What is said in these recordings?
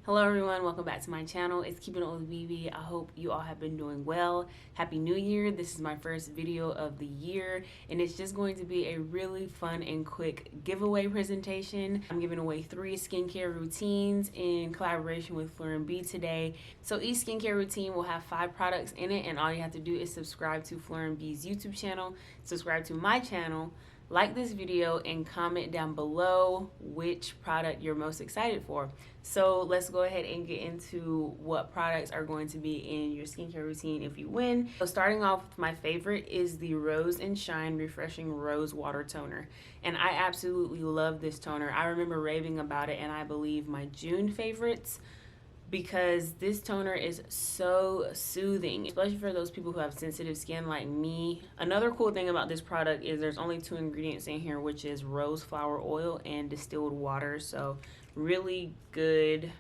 Hello everyone, welcome back to my channel. It's Keeping It with BB. I hope you all have been doing well. Happy New Year. This is my first video of the year and it's just going to be a really fun and quick giveaway presentation. I'm giving away 3 skincare routines in collaboration with Fleur and Bee today. So each skincare routine will have 5 products in it and all you have to do is subscribe to Fleur and Bee's YouTube channel, subscribe to my channel, like this video, and comment down below which product you're most excited for. So let's go ahead and get into what products are going to be in your skincare routine if you win. So starting off with my favorite is the Rose and Shine Refreshing Rose Water Toner. And I absolutely love this toner. I remember raving about it and I believe my June favorites, because this toner is so soothing, especially for those people who have sensitive skin like me. Another cool thing about this product is there's only 2 ingredients in here, which is rose flower oil and distilled water. So really good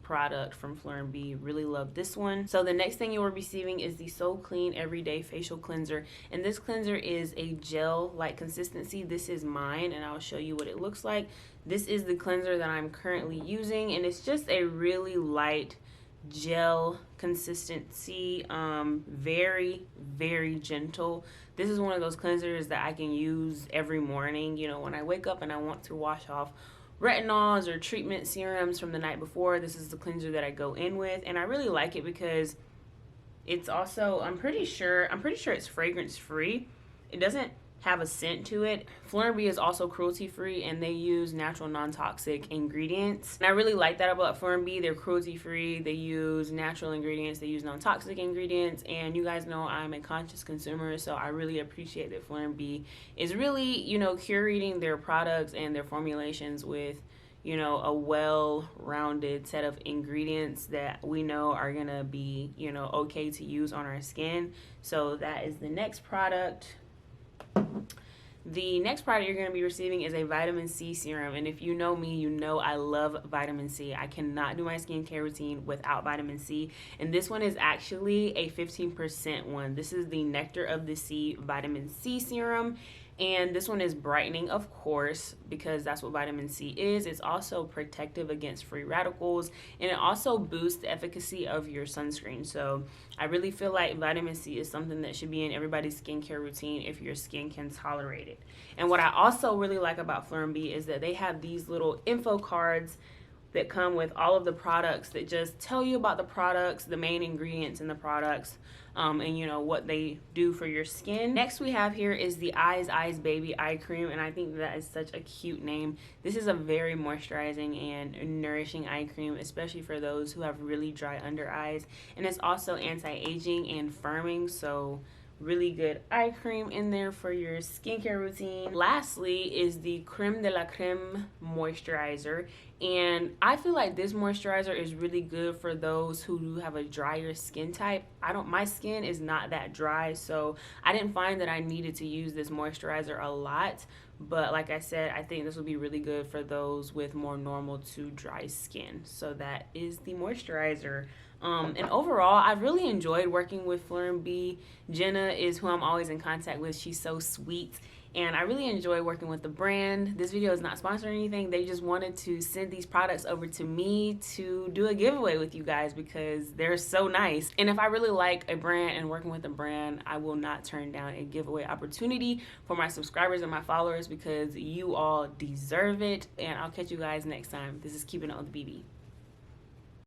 product from Fleur and Bee. Really love this one. So the next thing you are receiving is the So Clean Everyday Facial Cleanser, and this cleanser is a gel like consistency. This is mine and I'll show you what it looks like. This is the cleanser that I'm currently using and it's just a really light gel consistency, very gentle. This is one of those cleansers that I can use every morning, you know, when I wake up and I want to wash off retinols or treatment serums from the night before. This is the cleanser that I go in with, and I really like it because it's also, I'm pretty sure it's fragrance free. It doesn't have a scent to it. Fleur and Bee is also cruelty free and they use natural non-toxic ingredients, and I really like that about Fleur and Bee. They're cruelty free, they use natural ingredients, they use non-toxic ingredients, and you guys know I'm a conscious consumer, so I really appreciate that Fleur and Bee is really, you know, curating their products and their formulations with, you know, a well-rounded set of ingredients that we know are gonna be, you know, okay to use on our skin. So that is the next product. The next product you're going to be receiving is a vitamin C serum, and if you know me, you know I love vitamin C. I cannot do my skincare routine without vitamin C, and this one is actually a 15% one. This is the Nectar of the Sea vitamin C serum, and this one is brightening, of course, because that's what vitamin C is. It's also protective against free radicals, and it also boosts the efficacy of your sunscreen. So I really feel like vitamin C is something that should be in everybody's skincare routine if your skin can tolerate it. And what I also really like about Fleur and Bee is that they have these little info cards that come with all of the products that just tell you about the products, the main ingredients in the products, and you know what they do for your skin. Next we have here is the Eyes Baby Eye Cream, and I think that is such a cute name. This is a very moisturizing and nourishing eye cream, especially for those who have really dry under eyes, and it's also anti-aging and firming, so really good eye cream in there for your skincare routine. Lastly is the Creme de la Creme moisturizer, and I feel like this moisturizer is really good for those who do have a drier skin type. My skin is not that dry, so I didn't find that I needed to use this moisturizer a lot, but like I said, I think this will be really good for those with more normal to dry skin. So that is the moisturizer. And overall, I've really enjoyed working with Fleur and Bee. Jenna is who I'm always in contact with. She's so sweet, and I really enjoy working with the brand. This video is not sponsored or anything. They just wanted to send these products over to me to do a giveaway with you guys because they're so nice. And if I really like a brand and working with a brand, I will not turn down a giveaway opportunity for my subscribers and my followers because you all deserve it. And I'll catch you guys next time. This is Keeping It with BB.